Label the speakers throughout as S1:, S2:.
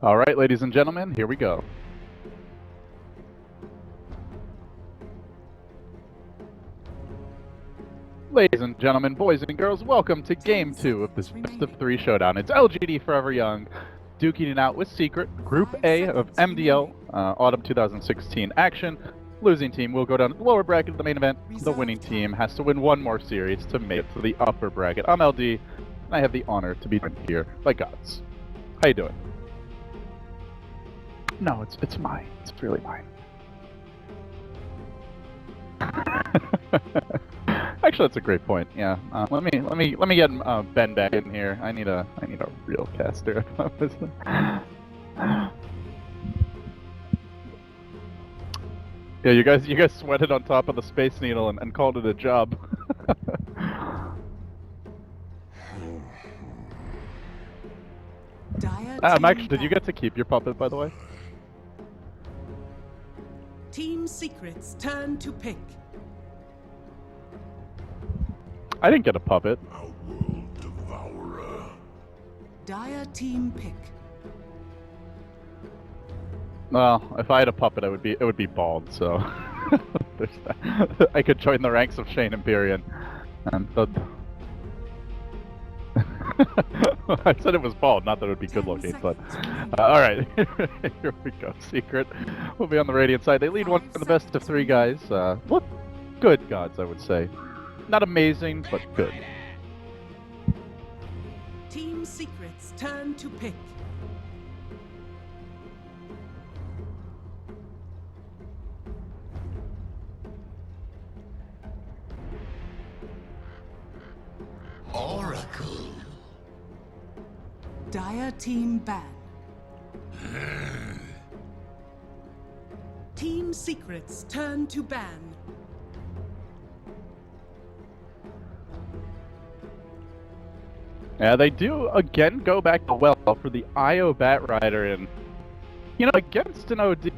S1: All right, ladies and gentlemen, here we go. Ladies and gentlemen, boys and girls, welcome to Game 2 of this best of 3 showdown. It's LGD.Forever Young, duking it out with Secret, Group A of MDL Autumn 2016 action. Losing team will go down to the lower bracket of the main event. The winning team has to win one more series to make it to the upper bracket. I'm LD, and I have the honor to be joined here by Gods. How you doing? No, it's mine. It's really mine. Actually, that's a great point. Yeah, let me get Ben back in here. I need a real caster. Yeah, you guys sweated on top of the Space Needle and called it a job. Max, did you get to keep your puppet, by the way?
S2: Team Secret's turn to pick.
S1: I didn't get a puppet.
S3: Our world devourer.
S2: Dire team pick.
S1: Well, if I had a puppet, it would be bald. So I could join the ranks of Shane Empyrean, and I said it was bald, not that it would be good looking, but alright, here we go. Secret will be on the Radiant side. They lead one of the best of 3 guys. Look good, Gods, I would say. Not amazing, but good.
S2: Team Secret's turn to pick.
S3: Oracle.
S2: Dire team ban. Team Secret's turn to ban.
S1: Yeah, they do again go back to well for the IO Bat Rider, and you know, against an OD,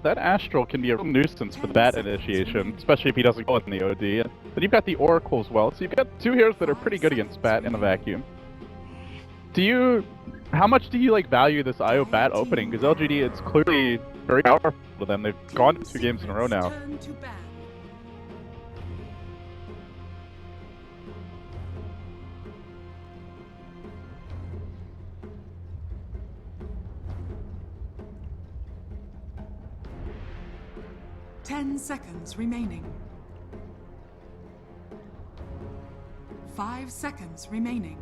S1: that Astral can be a real nuisance for the Bat initiation, especially if he doesn't go in the OD. But you've got the Oracle as well, so you've got 2 heroes that are pretty good against Bat in a vacuum. How much do you like value this IO Bat opening? Because LGD, it's clearly very powerful to them. They've gone 2 games in a row now.
S2: 10 seconds remaining. 5 seconds remaining.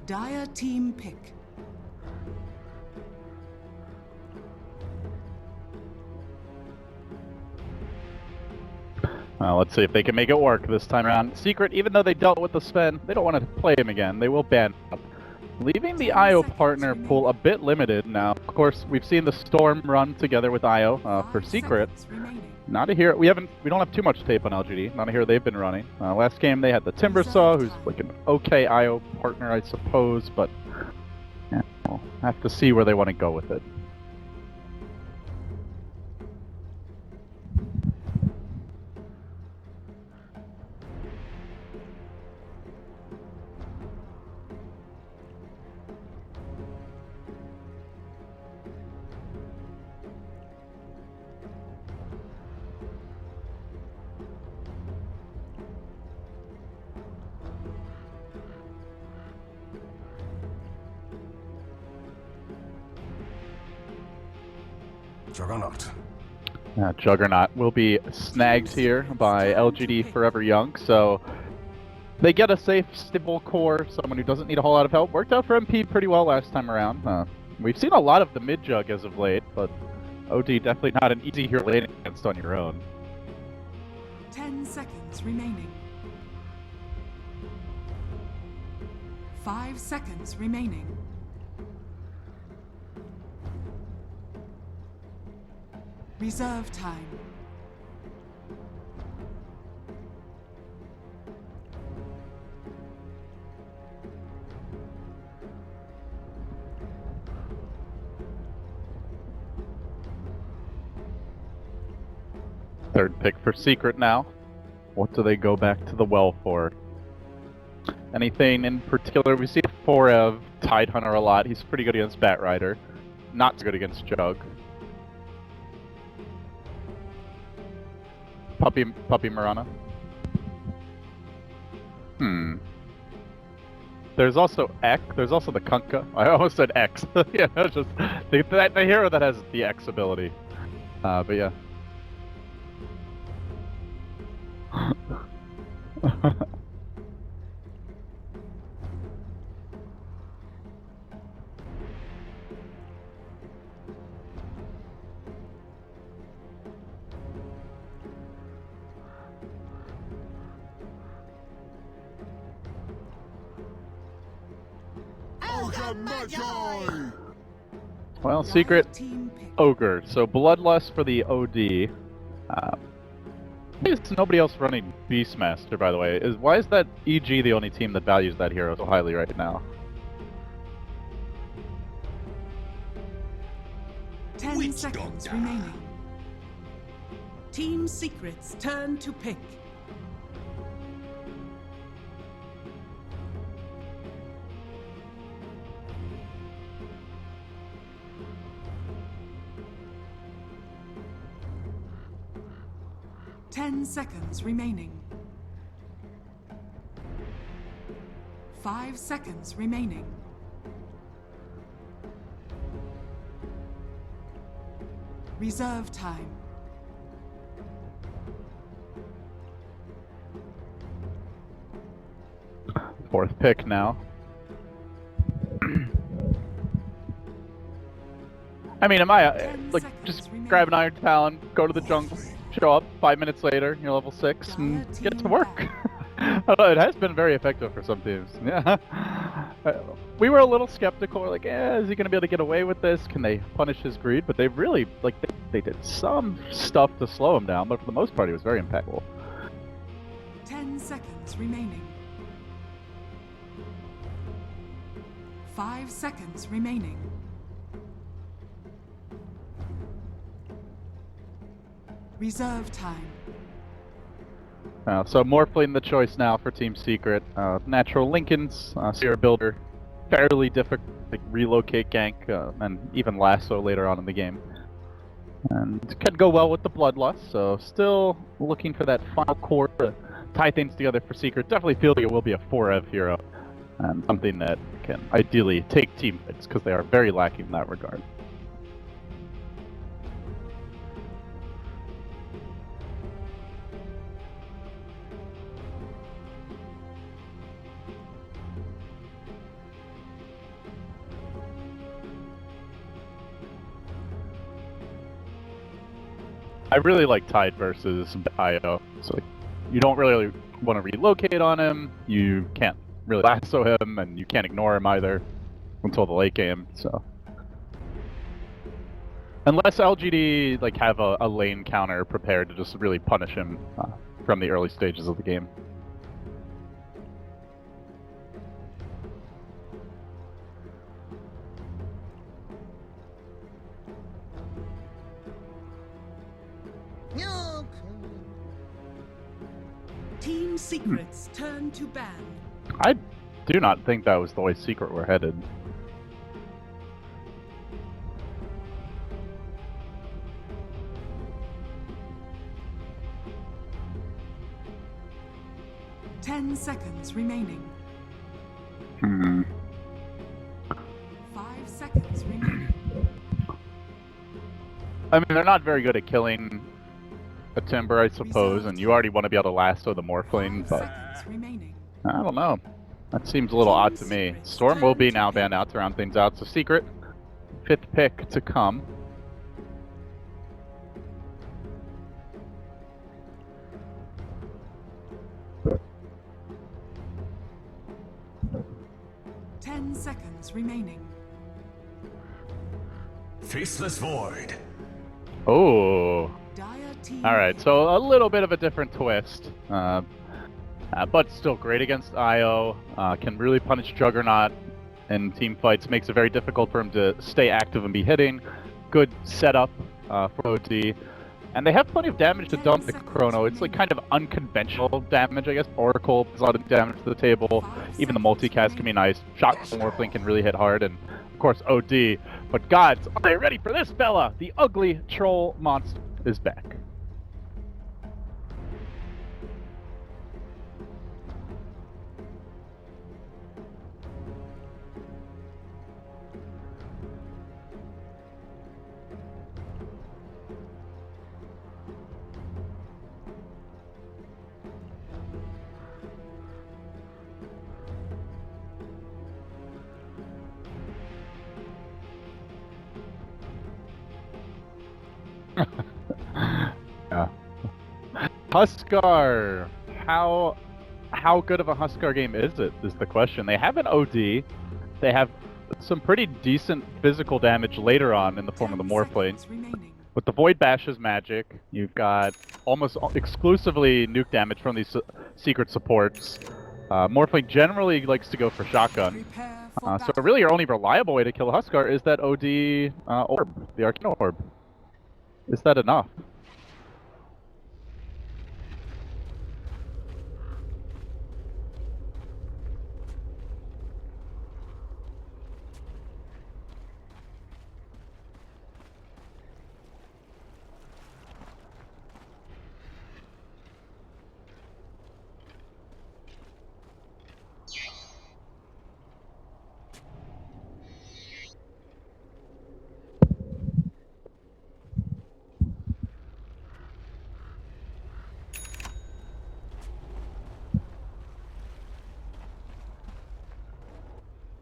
S2: Dire team pick.
S1: Well, let's see if they can make it work this time around. Secret, even though they dealt with the Sven, they don't want to play him again. They will ban up, leaving the IO partner pool a bit limited now. Of course, we've seen the Storm run together with IO for Secret. Not a hero. We don't have too much tape on LGD. Not a hero they've been running. Last game they had the Timbersaw, who's like an okay IO partner, I suppose, but yeah, we'll have to see where they want to go with it.
S3: Juggernaut.
S1: Juggernaut will be snagged here by LGD.Forever Young, so they get a safe, stable core, someone who doesn't need a whole lot of help. Worked out for MP pretty well last time around. We've seen a lot of the mid-jug as of late, but OD definitely not an easy hero lane against on your own.
S2: 10 seconds remaining. 5 seconds remaining. Reserve time.
S1: Third pick for Secret now. What do they go back to the well for? Anything in particular? We see Forev Tide Hunter a lot. He's pretty good against Bat Rider. Not so good against Jug. Puppy Marana. There's also X. There's also the Kunkka. I almost said X. Yeah, it's just the hero that has the X ability. But yeah. Well, Secret Ogre. So Bloodlust for the OD. There's nobody else running Beastmaster, by the way. Why is that EG the only team that values that hero so highly right now?
S2: 10 seconds remaining. Team Secret's turn to pick. Ten seconds remaining. 5 seconds remaining. Reserve time.
S1: Fourth pick now. I mean, am I like just grab an Iron Talon, go to the jungle, show up 5 minutes later, you're level 6, and get to work. It has been very effective for some teams. Yeah, we were a little skeptical. We're like, is he going to be able to get away with this? Can they punish his greed? But they really, like, they did some stuff to slow him down. But for the most part, he was very impeccable.
S2: 10 seconds remaining. 5 seconds remaining. Reserve time.
S1: So Morphling the choice now for Team Secret. Natural Lincolns, Sierra Builder, fairly difficult to relocate gank, and even lasso later on in the game. And can go well with the Bloodlust, so still looking for that final core to tie things together for Secret. Definitely feel like it will be a 4-Ev hero, and something that can ideally take team fights, because they are very lacking in that regard. I really like Tide versus IO. So you don't really want to relocate on him. You can't really lasso him, and you can't ignore him either until the late game. So unless LGD like have a lane counter prepared to just really punish him from the early stages of the game.
S2: Team Secret's turn to ban.
S1: I do not think that was the way Secret were headed.
S2: Ten seconds remaining.
S1: 5
S2: seconds remaining.
S1: I mean, they're not very good at killing a Timber, I suppose, and you already want to be able to lasso the Morphling, but I don't know. That seems a little odd to me. Storm will be now banned out to round things out, so Secret, 5th pick to come.
S2: Ten seconds remaining.
S3: Faceless Void.
S1: Oh. Alright, so a little bit of a different twist. But still great against IO. Can really punish Juggernaut in team fights. Makes it very difficult for him to stay active and be hitting. Good setup for OD. And they have plenty of damage to dump the Chrono. It's like kind of unconventional damage, I guess. Oracle does a lot of damage to the table. Even the multicast can be nice. Shot from Morphling can really hit hard, and of course OD. But gods, are they ready for this fella? The ugly troll monster is back. Yeah. Huskar, how good of a Huskar game is it? Is the question. They have an OD. They have some pretty decent physical damage later on in the form of the Morphling. With the Void Bash's magic, you've got almost exclusively nuke damage from these secret supports. Morphling generally likes to go for shotgun. So really your only reliable way to kill Huskar is that OD orb, the Arcano orb. Is that enough?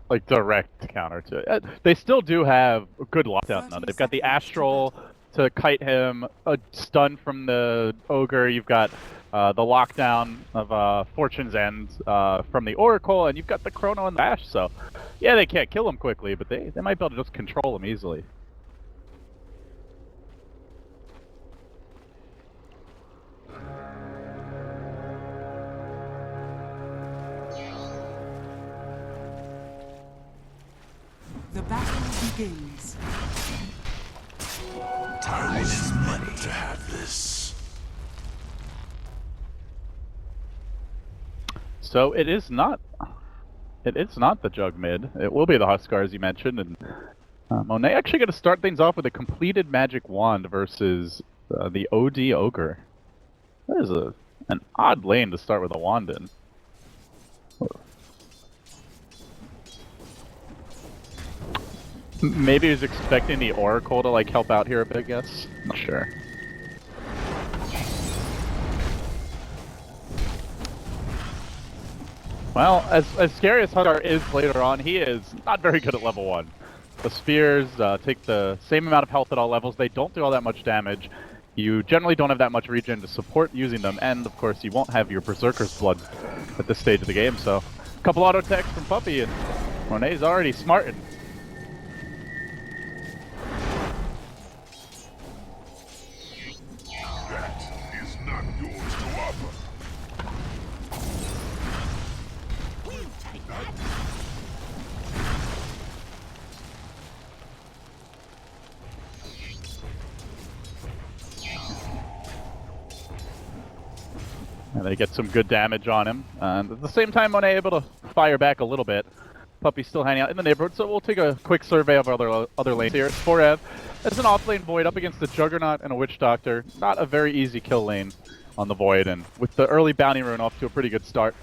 S1: Like direct counter to it. They still do have a good lockdown though. They've got the Astral to kite him, a stun from the Ogre, you've got the lockdown of Fortune's End from the Oracle, and you've got the Chrono and the Bash, so yeah, they can't kill him quickly, but they might be able to just control him easily.
S2: The battle begins.
S3: Time is money to have this.
S1: So it is not the Jug mid. It will be the Huskar, as you mentioned, and Monet actually going to start things off with a completed magic wand versus the OD Ogre. That is an odd lane to start with a wand in. Maybe he was expecting the Oracle to like help out here a bit, I guess. Not sure. Well, as scary as Huskar is later on, he is not very good at level 1. The spears take the same amount of health at all levels. They don't do all that much damage. You generally don't have that much regen to support using them, and of course you won't have your Berserker's Blood at this stage of the game, so a couple auto attacks from Puppy, and Monet's already smarting. And they get some good damage on him. And at the same time, Monet able to fire back a little bit. Puppy's still hanging out in the neighborhood, so we'll take a quick survey of other lanes here. It's Forever. It's an off-lane Void up against the Juggernaut and a Witch Doctor. Not a very easy kill lane on the Void, and with the early bounty rune off to a pretty good start,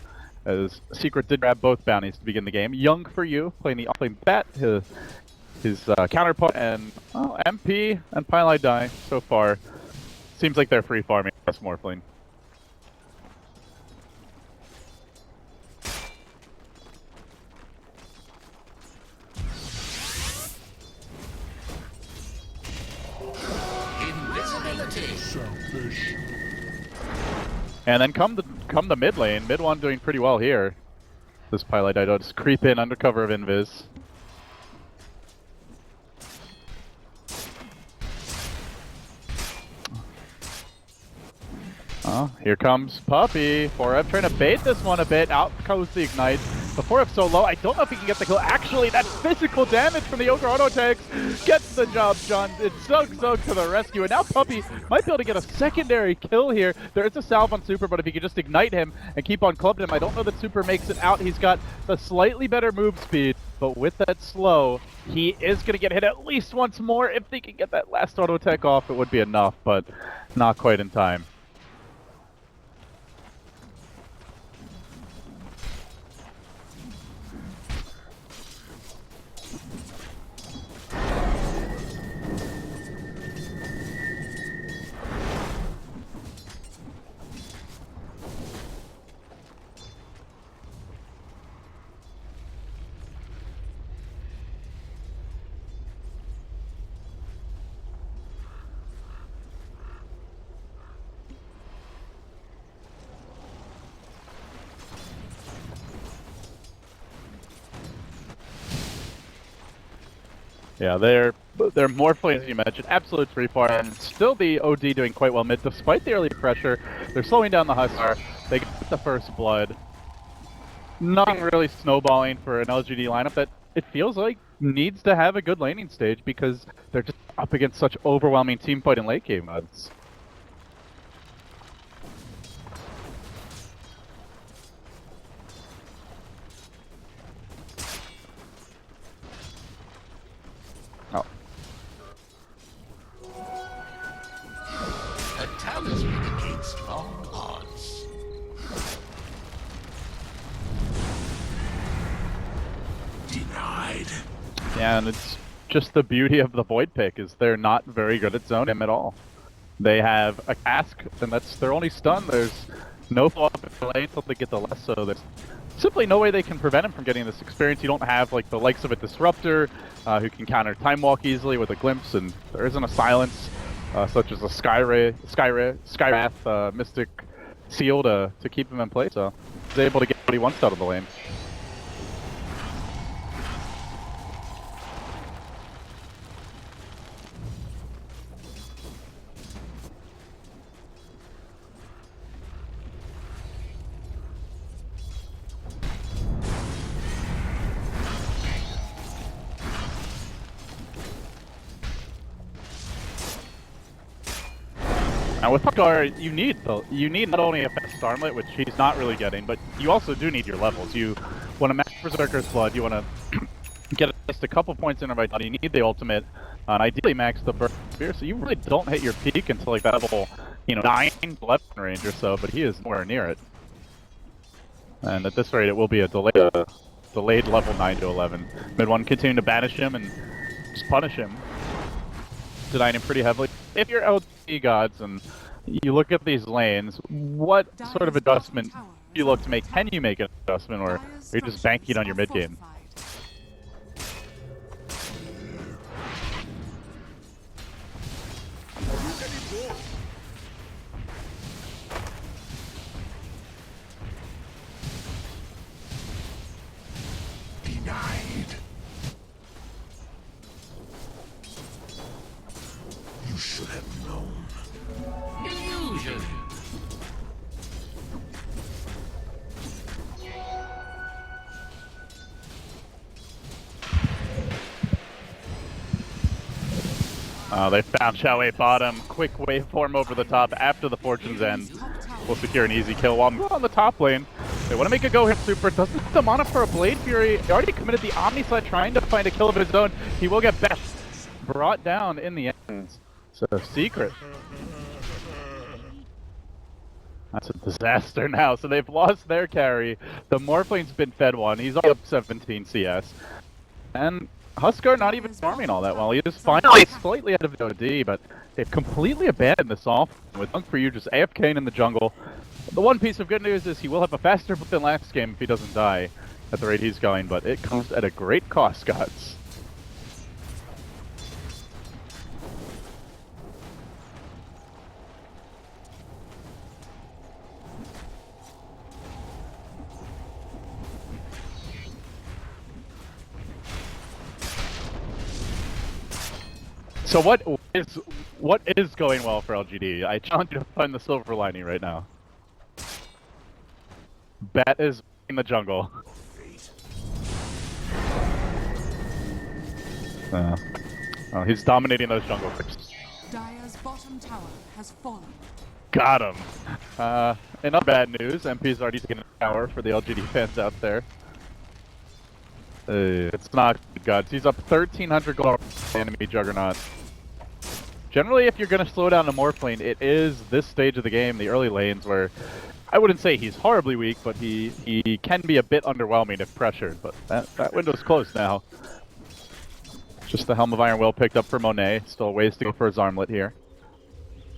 S1: as Secret did grab both bounties to begin the game. Young for you, playing the off-lane Bat, his counterpart, and MP and Pylai Die so far. Seems like they're free farming this Morphling. And then come the mid lane. Mid one doing pretty well here. This Pylai Dido just creep in under cover of Invis. Oh, here comes Puppy. Forever trying to bait this one a bit. Out goes the Ignite. Before so low, I don't know if he can get the kill. Actually, that physical damage from the Ogre auto tags gets the job done. It's Zug to the rescue, and now Puppey might be able to get a secondary kill here. There is a salve on Super, but if he could just ignite him and keep on clubbing him, I don't know that Super makes it out. He's got the slightly better move speed, but with that slow, he is going to get hit at least once more. If they can get that last auto tech off, it would be enough, but not quite in time. Yeah, they're more players as you mentioned. Absolute free fire, and still the OD doing quite well mid, despite the early pressure. They're slowing down the Hussar. They get the first blood. Nothing really snowballing for an LGD lineup that it feels like needs to have a good laning stage because they're just up against such overwhelming team fight and late game modes. Oh.
S3: A talisman against all odds. Denied.
S1: Yeah, and it's just the beauty of the Void pick is they're not very good at zoning him at all. They have a cask, and that's their only stun. There's no follow-up in the lane until they get the less, so there's simply no way they can prevent him from getting this experience. You don't have like the likes of a Disruptor who can counter Time Walk easily with a Glimpse, and there isn't a silence such as a Skywrath, Mystic Seal to keep him in place, so he's able to get what he wants out of the lane. Now with Puckar, you need not only a fast armlet, which he's not really getting, but you also do need your levels. You want to max Berserker's Blood, you want to get just a couple points in right now, you need the ultimate, and ideally max the Burst Spear, so you really don't hit your peak until like that level, 9 weapon range or so, but he is nowhere near it. And at this rate, it will be a delayed level 9 to 11. Mid 1 continue to banish him and just punish him, denying him pretty heavily. If you're LGD gods and you look at these lanes, what sort of adjustment do you look to make? Can you make an adjustment, or are you just banking on your mid game?
S3: Denied. You should have known. Illusion.
S1: They found Xiamen bottom. Quick waveform over the top after the Fortune's End will secure an easy kill. While on the top lane, they want to make a go here. Super doesn't have the mana for a Blade Fury. He already committed the Omni Slide trying to find a kill of his own. He will get best brought down in the end. So Secret. That's a disaster now. So they've lost their carry. The Morphline's been fed one. He's up 17 CS. And Huskar not even farming all that well. He is finally slightly out of the OD, but they've completely abandoned this off with Dunk for you just AFKing in the jungle. The one piece of good news is he will have a faster book than last game if he doesn't die at the rate he's going, but it comes at a great cost, Gods. So what is going well for LGD? I challenge you to find the silver lining right now. Bet is in the jungle.
S3: Fate
S1: Oh, he's dominating those jungle picks.
S2: Dire's bottom tower has fallen.
S1: Got him. In other bad news, MP's already taken a tower for the LGD fans out there. It's not good, guys. He's up 1,300 gold enemy Juggernaut. Generally, if you're going to slow down a Morph lane, it is this stage of the game, the early lanes, where I wouldn't say he's horribly weak, but he can be a bit underwhelming if pressured. But that window's closed now. Just the Helm of Iron Will picked up for Monet. Still ways to go for his armlet here.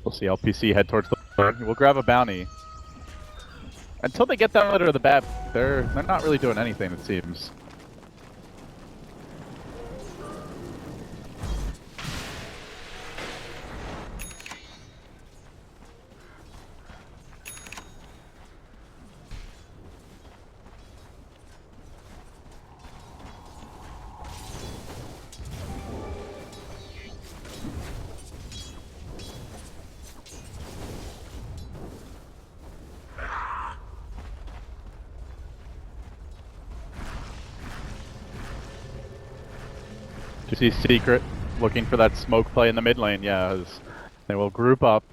S1: We'll see LPC head towards the board. We'll grab a bounty. Until they get that letter of the bat, they're not really doing anything, it seems. You see Secret looking for that smoke play in the mid lane, yeah, as they will group up.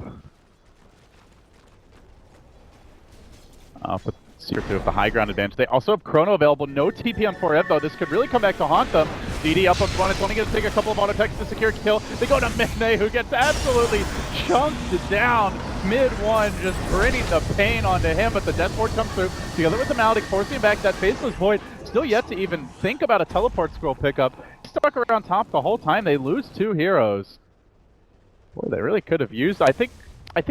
S1: With Secret with the high ground advantage. They also have Chrono available, no TP on 4F though. This could really come back to haunt them. DD up on one, it's only going to take a couple of auto attacks to secure kill. They go to Midnay, who gets absolutely chunked down. Mid one, just bringing the pain onto him, but the Death Ward comes through together with the Maledict, forcing back that Faceless Void. Still yet to even think about a teleport scroll pickup. Stuck around top the whole time. They lose 2 heroes. Boy, they really could have used. I think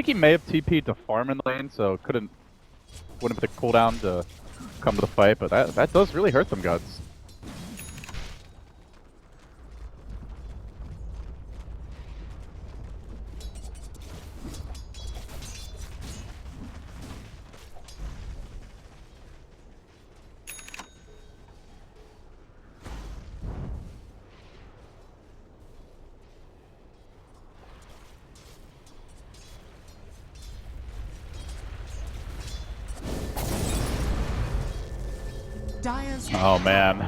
S1: he may have TP'd to farm in the lane, so wouldn't have the cooldown to come to the fight. But that does really hurt them, Guts. Oh man,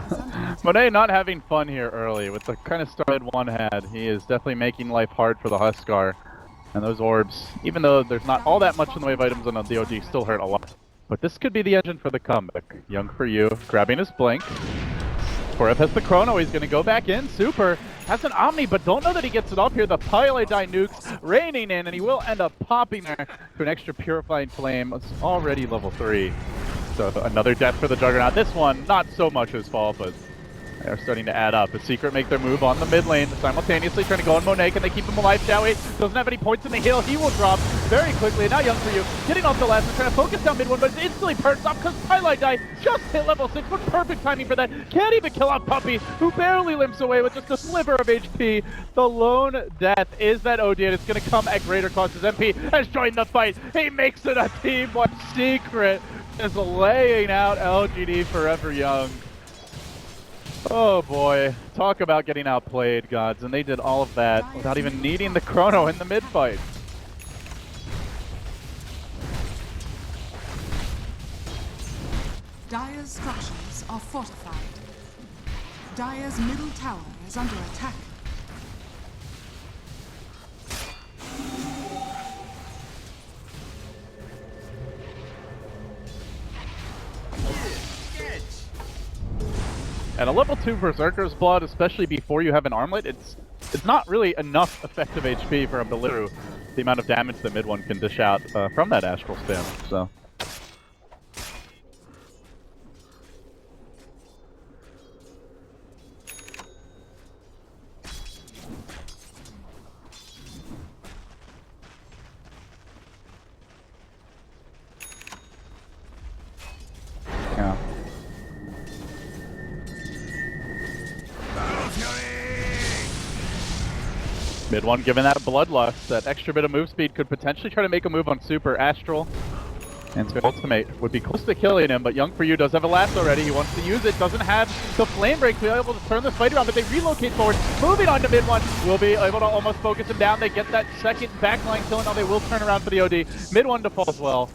S1: Monet not having fun here early with the kind of start one had. He is definitely making life hard for the Huskar. And those orbs, even though there's not all that much in the way of items on the DOG, still hurt a lot. But this could be the engine for the comeback. Young for you, grabbing his blink. Forev has the Chrono, he's gonna go back in. Super has an Omni, but don't know that he gets it up here. The Pile Die nukes raining in, and he will end up popping there to an extra Purifying Flame. It's already level 3. So another death for the Juggernaut. This one, not so much his fault, but they're starting to add up. The Secret make their move on the mid lane, simultaneously trying to go on Monet. Can they keep him alive? Xiamen doesn't have any points in the heal. He will drop very quickly. And now Young for you, getting off the last and trying to focus down mid one, but it's instantly perched off because Twilight Die just hit level 6, but perfect timing for that. Can't even kill out Puppy, who barely limps away with just a sliver of HP. The lone death is that OD, and it's going to come at greater cost as MP has joined the fight. He makes it a team one. Secret is laying out LGD.Forever Young. Oh boy, talk about getting outplayed, gods, and they did all of that without even needing the Chrono in the mid fight.
S2: Dire's structures are fortified. Dire's middle tower is under attack.
S1: And a level 2 Berserker's Blood, especially before you have an armlet, it's not really enough effective HP for him to live through the amount of damage the mid one can dish out from that Astral Spin, so. Yeah. Mid one given that bloodlust, that extra bit of move speed could potentially try to make a move on Super Astral. And so ultimate would be close to killing him, but Young for You does have a last already. He wants to use it, doesn't have the flame break to be able to turn this fight around, but they relocate forward. Moving on to mid one, will be able to almost focus him down. They get that second backline kill, and now they will turn around for the OD. Mid one to fall as well.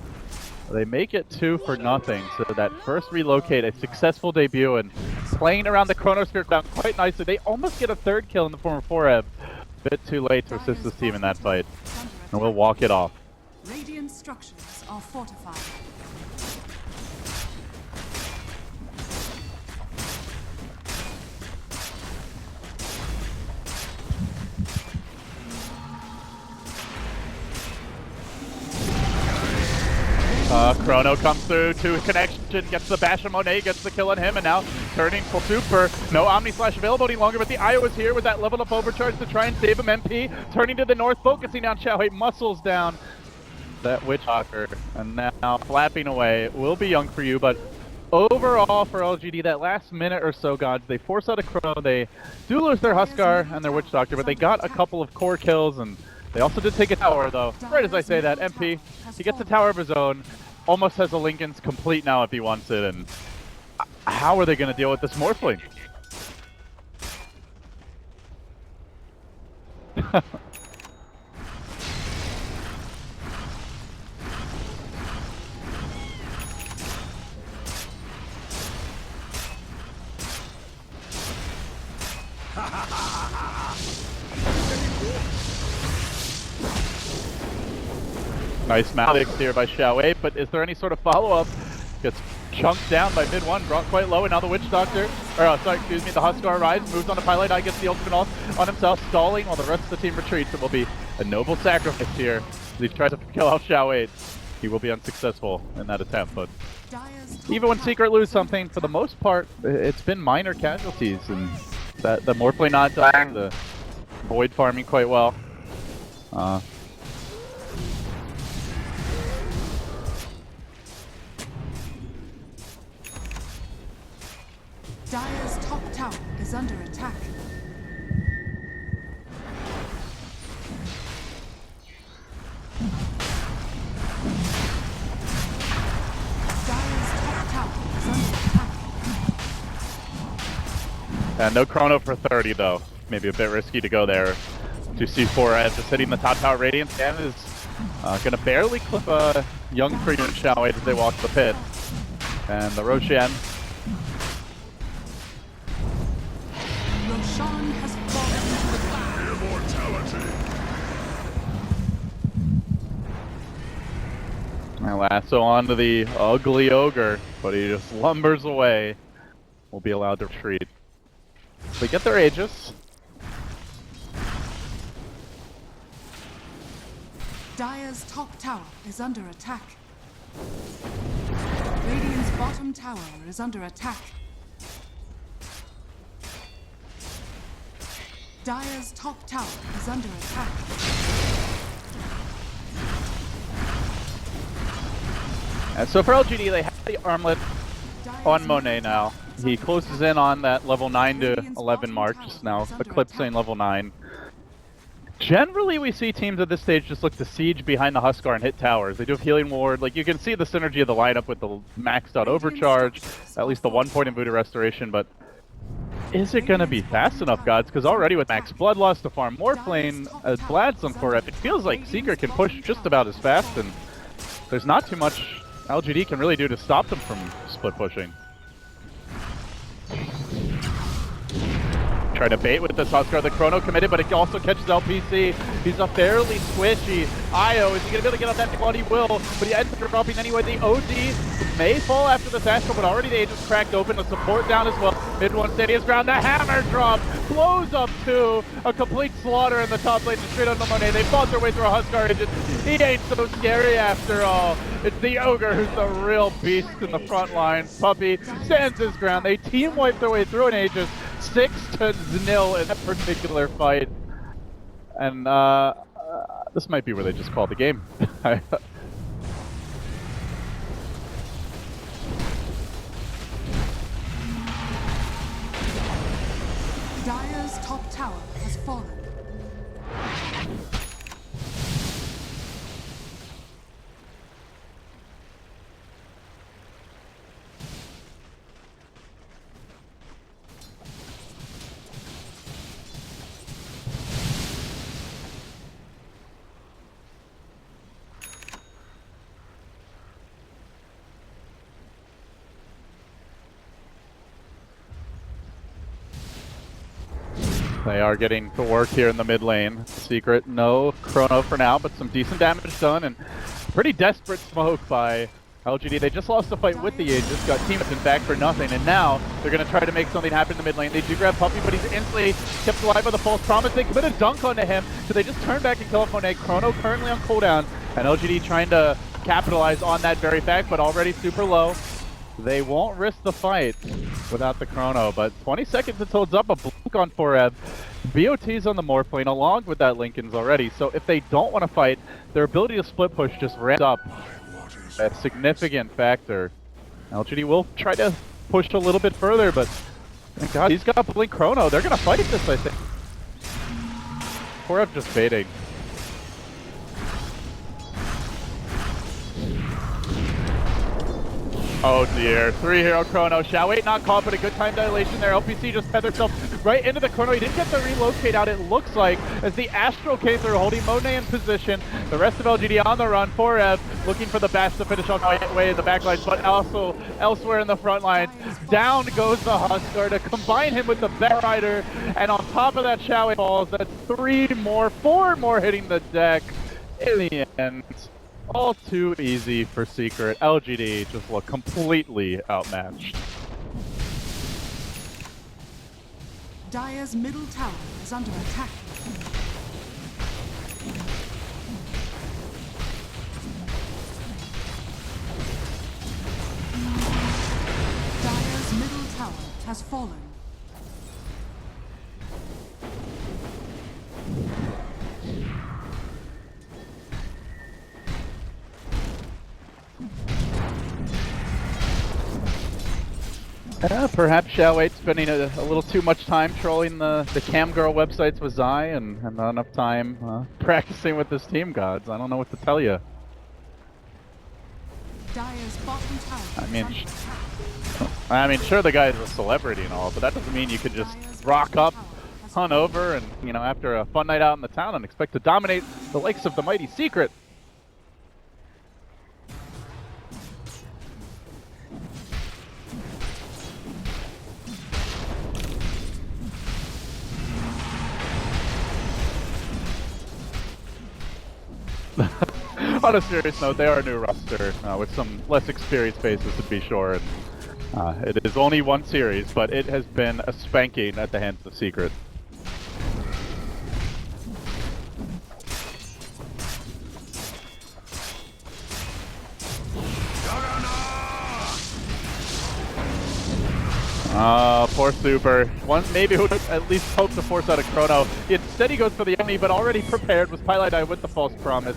S1: They make it 2 for nothing, so that first relocate, a successful debut, and playing around the Chronosphere down quite nicely. They almost get a third kill in the form of 4Eb. A bit too late to assist this team in that fight. And we'll walk it off.
S2: Radiant structures are fortified.
S1: Chrono comes through to connection, gets the bash on Monet, gets the kill on him, and now turning full super. No Omni Slash available any longer, but the IO is here with that level up overcharge to try and save him. MP turning to the north, focusing on Xiaohe, muscles down that Witch Hawker, and now flapping away. It will be young for you, but overall for LGD, that last minute or so, gods, they force out a Chrono. They do lose their Huskar and their Witch Doctor, but they got a couple of core kills, and they also did take a tower, though. Right as I say that, MP, he gets a tower of his own, almost has a Lincoln's complete now if he wants it, and how are they going to deal with this Morphling? Nice Malix here by Xiaohe, but is there any sort of follow-up? Gets chunked down by mid one, brought quite low, and now the Witch Doctor, or sorry, excuse me, the Huskar arrives, moves on to Pilot Eye, gets the ultimate off on himself, stalling while the rest of the team retreats. It will be a noble sacrifice here as he tries to kill out Xiaohe. He will be unsuccessful in that attempt, but even when Secret lose something, for the most part, it's been minor casualties, and that the Morphling not dying, the Void farming quite well.
S2: Dire's top tower is under attack. Dire's top tower is under attack.
S1: And no Chrono for 30 though. Maybe a bit risky to go there. To C4 just hitting the top tower. Radiance and is gonna barely clip young Freedom and Xiaohe as they walk the pit. And the Roshan.
S2: Roshan has fallen into the
S3: Immortality.
S1: And lasso onto the ugly ogre, but he just lumbers away. Will be allowed to retreat. They get their Aegis.
S2: Dire's top tower is under attack. Radiant's bottom tower is under attack. Dire's top tower is under attack.
S1: And so for LGD, they have the armlet on Monet now. He closes in on that level 9 to 11 mark, just now eclipsing level 9. Generally, we see teams at this stage just look to siege behind the Huskar and hit towers. They do have Healing Ward. Like, you can see the synergy of the lineup with the maxed out overcharge, at least the 1 point in Voodoo Restoration, but is it going to be fast enough, gods? Because already with max Bloodlust to farm Morphling, Vlad's on 4F, it feels like Secret can push just about as fast, and there's not too much LGD can really do to stop them from split pushing. Try to bait with this Huskar, the Chrono committed, but it also catches LPC. He's a fairly squishy IO. Is he going to be able to get on that squad? He will, but he ends up dropping anyway. The OD may fall after the Astral, but already the Aegis cracked open. The support down as well. Mid one Stadia's ground. The hammer drop blows up to a complete slaughter in the top lane. Straight on the Monet. They fought their way through a Huskar Aegis. He ain't so scary after all. It's the Ogre who's the real beast in the front line. Puppy stands his ground. They team wipe their way through an Aegis. 6-0 in that particular fight. And this might be where they just call the game.
S2: Dire's top tower has fallen.
S1: They are getting to work here in the mid lane. Secret, no chrono for now, but some decent damage done, and pretty desperate smoke by LGD. They just lost the fight with the Aegis, got team in back for nothing, and now they're going to try to make something happen in the mid lane. They do grab Puppy, but he's instantly kept alive by the false promise. They commit a dunk onto him, so they just turn back and kill up Monet. Chrono currently on cooldown, and LGD trying to capitalize on that very fact, but already super low. They won't risk the fight without the chrono, but 20 seconds until it's up. A blink on Forev. BOT's on the morph lane along with that Lincoln's already, so if they don't want to fight, their ability to split push just ramps up. A significant factor. LGD will try to push a little bit further, but thank God he's got blink chrono. They're going to fight this, I think. Forev just baiting. Oh dear, 3-hero chrono. Xiamen not caught, but a good time dilation there. LPC just feathered himself right into the chrono. He didn't get the relocate out, it looks like, as the Astral came through, holding Monet in position. The rest of LGD on the run. Forev looking for the bash to finish off way in the back lines, but also elsewhere in the front lines. Down goes the Huskar to combine him with the Bear Rider, and on top of that, Xiamen falls. That's 4 more hitting the deck in the end. All too easy for Secret. LGD just look completely outmatched.
S2: Dire's middle tower is under attack. Dire's middle tower has fallen.
S1: Perhaps Xiamen spending a little too much time trolling the cam girl websites with Zai and not enough time practicing with his team gods. I don't know what to tell you.
S2: Dire's bottom tower
S1: I mean, sure the guy's a celebrity and all, but that doesn't mean you can just rock up, hunt over, and after a fun night out in the town and expect to dominate the likes of the mighty Secret. On a serious note, they are a new roster with some less experienced faces to be sure. And, it is only one series, but it has been a spanking at the hands of Secret. Poor Super. One maybe who at least hoped to force out a chrono. Instead he goes for the enemy, but already prepared was Pylai with the false promise.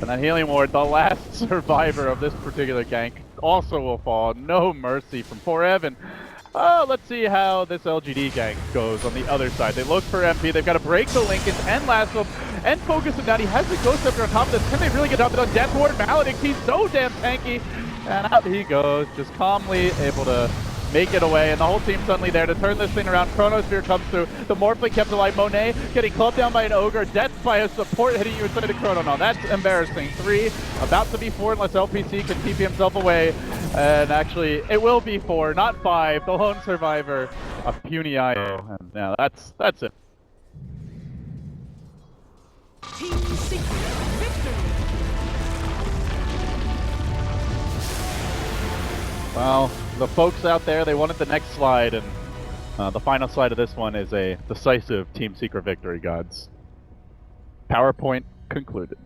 S1: And that healing ward, the last survivor of this particular gank, also will fall. No mercy from Forev. And let's see how this LGD gank goes on the other side. They look for MP. They've got to break the Lincolns and lasso and focus him down. He has the Ghost Scepter on top of this. Can they really get up on Death Ward? Maledict, he's so damn tanky. And out he goes, just calmly able to make it away, and the whole team suddenly there to turn this thing around. Chronosphere comes through. The Morphling kept alive. Monet getting clubbed down by an Ogre. Death by a support hitting you inside the Chrono. Now that's embarrassing. 3, about to be 4 unless LPC can keep himself away. And actually, it will be 4, not 5. The lone survivor, a puny IO. And now that's it.
S2: Team Secret victory.
S1: Well, the folks out there, they wanted the next slide, and the final slide of this one is a decisive Team Secret victory, gods. PowerPoint concluded.